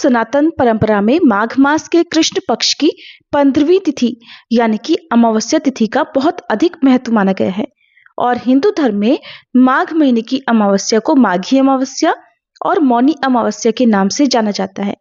सनातन परंपरा में माघ मास के कृष्ण पक्ष की 15वीं तिथि यानी कि अमावस्या तिथि का बहुत अधिक महत्व माना गया है और हिंदू धर्म में माघ महीने की अमावस्या को माघी अमावस्या और मौनी अमावस्या के नाम से जाना जाता है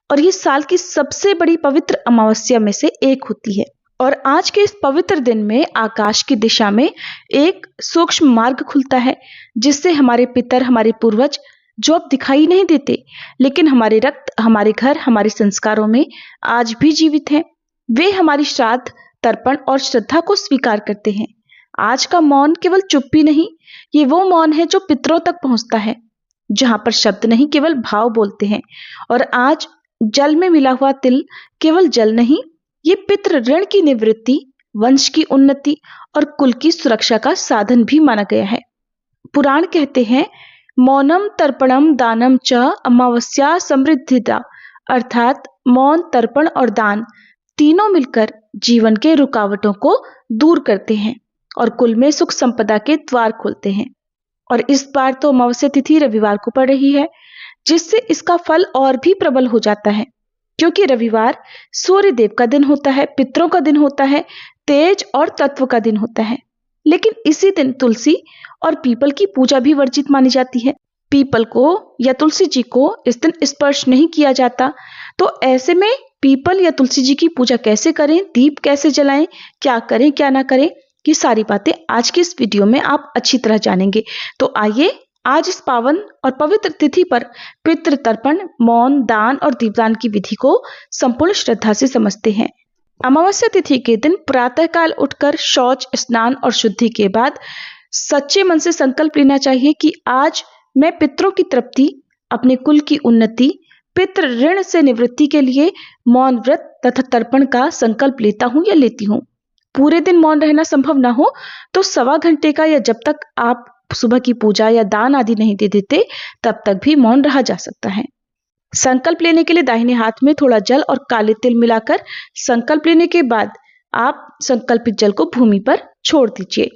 और ये साल की सबसे बड़ी पवित्र अमावस्या में से एक होती है। और आज के इस पवित्र दिन में आकाश की दिशा में एक सूक्ष्म मार्ग खुलता है जिससे हमारे पितर, हमारे पूर्वज जो अब दिखाई नहीं देते लेकिन हमारे रक्त, हमारे घर, हमारे संस्कारों में आज भी जीवित हैं, वे हमारी श्राद्ध, तर्पण और श्रद्धा को स्वीकार करते हैं। आज का मौन केवल चुप्पी नहीं, ये वो मौन है जो पितरों तक पहुंचता है, जहां पर शब्द नहीं केवल भाव बोलते हैं। और आज जल में मिला हुआ तिल केवल जल नहीं, ये पितृ ऋण की निवृत्ति, वंश की उन्नति और कुल की सुरक्षा का साधन भी माना गया है। पुराण कहते हैं, मौनम तर्पणम दानम च अमावस्या समृद्धिदा, अर्थात मौन, तर्पण और दान तीनों मिलकर जीवन के रुकावटों को दूर करते हैं और कुल में सुख संपदा के द्वार खोलते हैं। और इस बार तो अमावस्या तिथि रविवार को पड़ रही है, जिससे इसका फल और भी प्रबल हो जाता है, क्योंकि रविवार सूर्य देव का दिन होता है, पितरों का दिन होता है, तेज और तत्व का दिन होता है। लेकिन इसी दिन तुलसी और पीपल की पूजा भी वर्जित मानी जाती है। पीपल को या तुलसी जी को इस दिन स्पर्श नहीं किया जाता। तो ऐसे में पीपल या तुलसी जी की पूजा कैसे करें, दीप कैसे जलाएं, क्या करें क्या ना करें, ये सारी बातें आज की इस वीडियो में आप अच्छी तरह जानेंगे। तो आइए आज इस पावन और पवित्र तिथि पर पितृ तर्पण, मौन, दान और दीपदान की विधि को संपूर्ण श्रद्धा से समझते हैं। अमावस्या तिथि के दिन प्रातःकाल उठकर शौच, स्नान और शुद्धि के बाद सच्चे मन से संकल्प लेना चाहिए कि आज मैं पितरों की तृप्ति, अपने कुल की उन्नति, पितृ ऋण से निवृत्ति के लिए मौन व्रत तथा तर्पण का संकल्प लेता हूं या लेती हूं। पूरे दिन मौन रहना संभव ना हो तो 1.25 घंटे का, या जब तक आप सुबह की पूजा या दान आदि नहीं दे देते तब तक भी मौन रहा जा सकता है। संकल्प लेने के लिए दाहिने हाथ में थोड़ा जल और काले तिल मिलाकर संकल्प लेने के बाद आप संकल्पित जल को भूमि पर छोड़ दीजिए।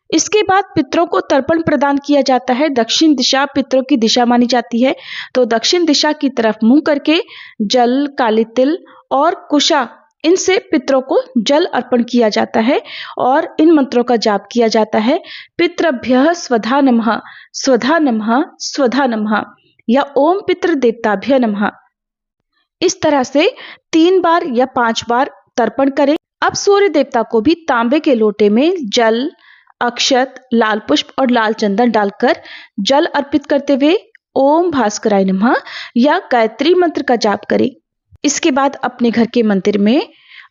इसके बाद पितरों को तर्पण प्रदान किया जाता है। दक्षिण दिशा पितरों की दिशा मानी जाती है, तो दक्षिण दिशा की तरफ मुंह करके जल, काले तिल और कुशा, इनसे पितरों को जल अर्पण किया जाता है और इन मंत्रों का जाप किया जाता है। पितृभ्यः स्वधा नमः, स्वधा नमः, स्वधा नमः, या ओम पितृ देवताभ्य नमः। इस तरह से 3 बार या 5 बार तर्पण करें। अब सूर्य देवता को भी तांबे के लोटे में जल, अक्षत, लाल पुष्प और लाल चंदन डालकर जल अर्पित करते हुए ओम भास्कराय नमः या गायत्री मंत्र का जाप करें। इसके बाद अपने घर के मंदिर में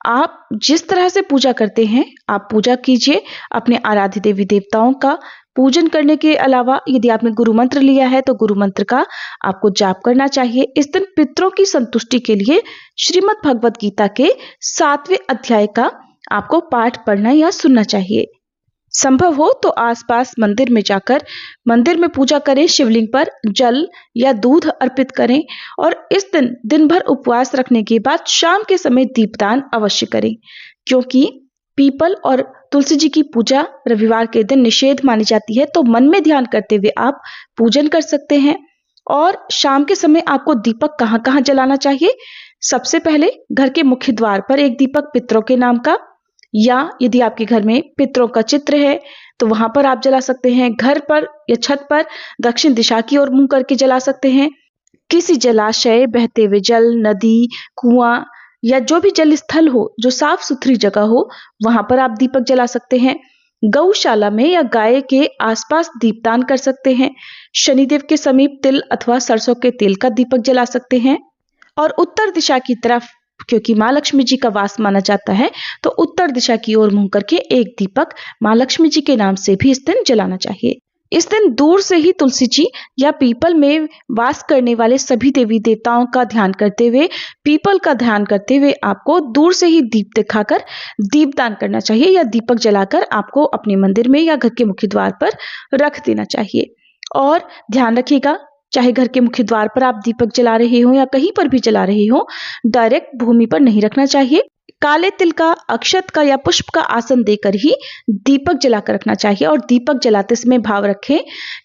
आप जिस तरह से पूजा करते हैं आप पूजा कीजिए। अपने आराध्य देवी देवताओं का पूजन करने के अलावा यदि आपने गुरु मंत्र लिया है तो गुरु मंत्र का आपको जाप करना चाहिए। इस दिन पितरों की संतुष्टि के लिए श्रीमद् भगवत गीता के 7वें अध्याय का आपको पाठ पढ़ना या सुनना चाहिए। संभव हो तो आसपास मंदिर में जाकर मंदिर में पूजा करें, शिवलिंग पर जल या दूध अर्पित करें और इस दिन दिन भर उपवास रखने के बाद शाम के समय दीपदान अवश्य करें, क्योंकि पीपल और तुलसी जी की पूजा रविवार के दिन निषेध मानी जाती है। तो मन में ध्यान करते हुए आप पूजन कर सकते हैं। और शाम के समय आपको दीपक कहाँ कहाँ जलाना चाहिए? सबसे पहले घर के मुख्य द्वार पर एक दीपक पितरों के नाम का, या यदि आपके घर में पितरों का चित्र है तो वहां पर आप जला सकते हैं। घर पर या छत पर दक्षिण दिशा की ओर मुंह करके जला सकते हैं। किसी जलाशय, बहते हुए जल, नदी, कुआं या जो भी जल स्थल हो, जो साफ सुथरी जगह हो, वहां पर आप दीपक जला सकते हैं। गौशाला में या गाय के आसपास दीपदान कर सकते हैं। शनिदेव के समीप तिल अथवा सरसों के तेल का दीपक जला सकते हैं। और उत्तर दिशा की तरफ, क्योंकि माँ लक्ष्मी जी का वास माना जाता है, तो उत्तर दिशा की ओर मुंह करके एक दीपक माँ लक्ष्मी जी के नाम से भी इस दिन जलाना चाहिए। इस दिन दूर से ही तुलसी जी या पीपल में वास करने वाले सभी देवी देवताओं का ध्यान करते हुए, पीपल का ध्यान करते हुए आपको दूर से ही दीप दिखाकर दीपदान करना चाहिए या दीपक जलाकर आपको अपने मंदिर में या घर के मुख्य द्वार पर रख देना चाहिए। और ध्यान रखिएगा, चाहे घर के मुख्य द्वार पर आप दीपक जला रहे हो या कहीं पर भी जला रहे हो, डायरेक्ट भूमि पर नहीं रखना चाहिए। काले तिल का, अक्षत का या पुष्प का आसन देकर ही दीपक जलाकर रखना चाहिए और दीपक जलाते समय भाव रखें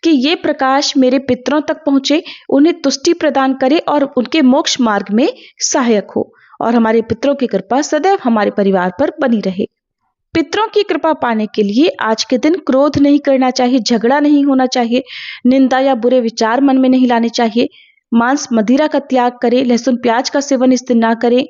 कि ये प्रकाश मेरे पितरों तक पहुंचे, उन्हें तुष्टि प्रदान करे और उनके मोक्ष मार्ग में सहायक हो और हमारे पितरों की कृपा सदैव हमारे परिवार पर बनी रहे। पितरों की कृपा पाने के लिए आज के दिन क्रोध नहीं करना चाहिए, झगड़ा नहीं होना चाहिए, निंदा या बुरे विचार मन में नहीं लाने चाहिए, मांस मदिरा का त्याग करें, लहसुन प्याज का सेवन इस दिन ना करें,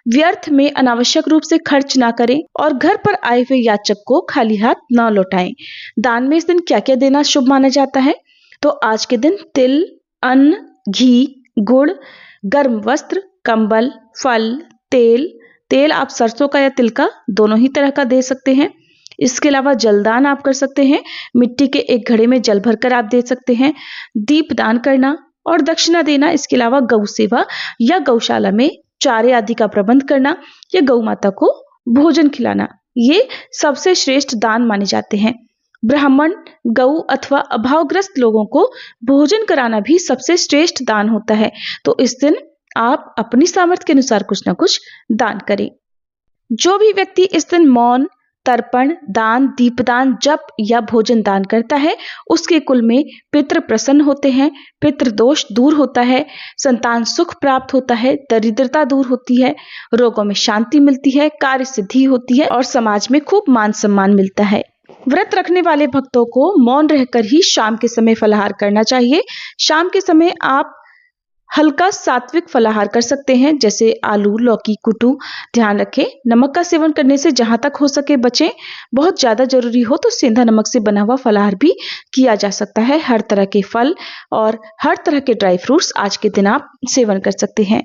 व्यर्थ में अनावश्यक रूप से खर्च ना करें और घर पर आए हुए याचक को खाली हाथ ना लौटाएं। दान में इस दिन क्या क्या देना शुभ माना जाता है? तो आज के दिन तिल, अन्न, घी, गुड़, गर्म वस्त्र, कंबल, फल, तेल आप सरसों का या तिल का दोनों ही तरह का दे सकते हैं। इसके अलावा जलदान आप कर सकते हैं, मिट्टी के एक घड़े में जल भरकर आप दे सकते हैं। दीप दान करना और दक्षिणा देना, इसके अलावा गौ सेवा या गौशाला में चारे आदि का प्रबंध करना या गौ माता को भोजन खिलाना, ये सबसे श्रेष्ठ दान माने जाते हैं। ब्राह्मण, गौ अथवा अभावग्रस्त लोगों को भोजन कराना भी सबसे श्रेष्ठ दान होता है। तो इस दिन आप अपनी सामर्थ्य के अनुसार कुछ ना कुछ दान करें। जो भी व्यक्ति इस दिन मौन, तर्पण दान, दीपदान, जप या भोजन दान करता है, उसके कुल में पितृ प्रसन्न होते हैं, पितृ दोष दूर होता है, संतान सुख प्राप्त होता है, दरिद्रता दूर होती है, रोगों में शांति मिलती है, कार्य सिद्धि होती है और समाज में खूब मान सम्मान मिलता है। व्रत रखने वाले भक्तों को मौन रहकर ही शाम के समय फलाहार करना चाहिए। शाम के समय आप हल्का सात्विक फलाहार कर सकते हैं, जैसे आलू, लौकी, कुटू। ध्यान रखें, नमक का सेवन करने से जहां तक हो सके बचें। बहुत ज्यादा जरूरी हो तो सेंधा नमक से बना हुआ फलाहार भी किया जा सकता है। हर तरह के फल और हर तरह के ड्राई फ्रूट्स आज के दिन आप सेवन कर सकते हैं।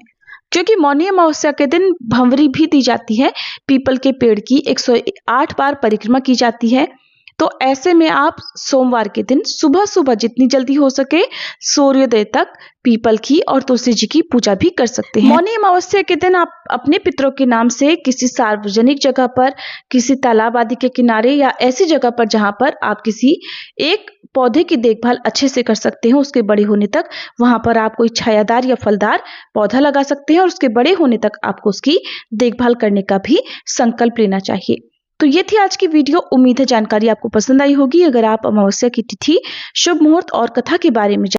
क्योंकि मौनी अमावस्या के दिन भंवरी भी दी जाती है, पीपल के पेड़ की 108 बार परिक्रमा की जाती है। तो ऐसे में आप सोमवार के दिन सुबह सुबह जितनी जल्दी हो सके सूर्योदय तक पीपल की और तुलसी जी की पूजा भी कर सकते हैं। मौनी अमावस्या के दिन आप अपने पितरों के नाम से किसी सार्वजनिक जगह पर, किसी तालाब आदि के किनारे या ऐसी जगह पर जहां पर आप किसी एक पौधे की देखभाल अच्छे से कर सकते हैं, उसके बड़े होने तक वहां पर आप कोई छायादार या फलदार पौधा लगा सकते हैं और उसके बड़े होने तक आपको उसकी देखभाल करने का भी संकल्प लेना चाहिए। तो ये थी आज की वीडियो। उम्मीद है जानकारी आपको पसंद आई होगी। अगर आप अमावस्या की तिथि, शुभ मुहूर्त और कथा के बारे में